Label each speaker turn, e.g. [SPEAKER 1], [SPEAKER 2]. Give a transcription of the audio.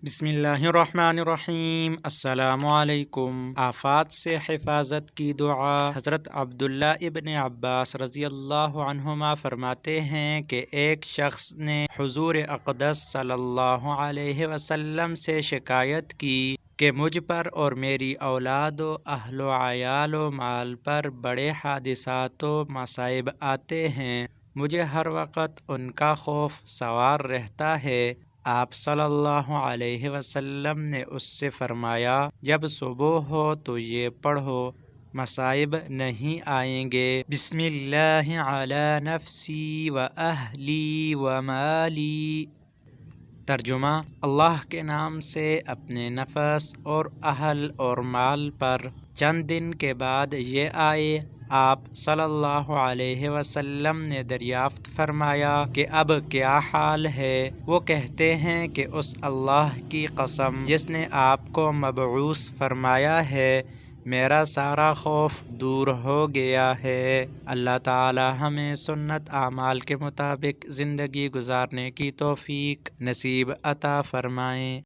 [SPEAKER 1] بسم اللہ الرحمن الرحیم۔ السلام علیکم۔ آفات سے حفاظت کی دعا۔ حضرت عبداللہ ابن عباس رضی اللہ عنہما فرماتے ہیں کہ ایک شخص نے حضور اقدس صلی اللہ علیہ وسلم سے شکایت کی کہ مجھ پر اور میری اولاد و اہل و عیال و مال پر بڑے حادثات و مصائب آتے ہیں، مجھے ہر وقت ان کا خوف سوار رہتا ہے۔ آپ صلی اللہ علیہ وسلم نے اس سے فرمایا، جب صبح ہو تو یہ پڑھو، مصائب نہیں آئیں گے۔ بسم اللہ علی نفسی و اہلی و مالی۔ ترجمہ: اللہ کے نام سے اپنے نفس اور اہل اور مال پر۔ چند دن کے بعد یہ آئے، آپ صلی اللہ علیہ وسلم نے دریافت فرمایا کہ اب کیا حال ہے؟ وہ کہتے ہیں کہ اس اللہ کی قسم جس نے آپ کو مبعوث فرمایا ہے، میرا سارا خوف دور ہو گیا ہے۔ اللہ تعالی ہمیں سنت اعمال کے مطابق زندگی گزارنے کی توفیق نصیب عطا فرمائیں۔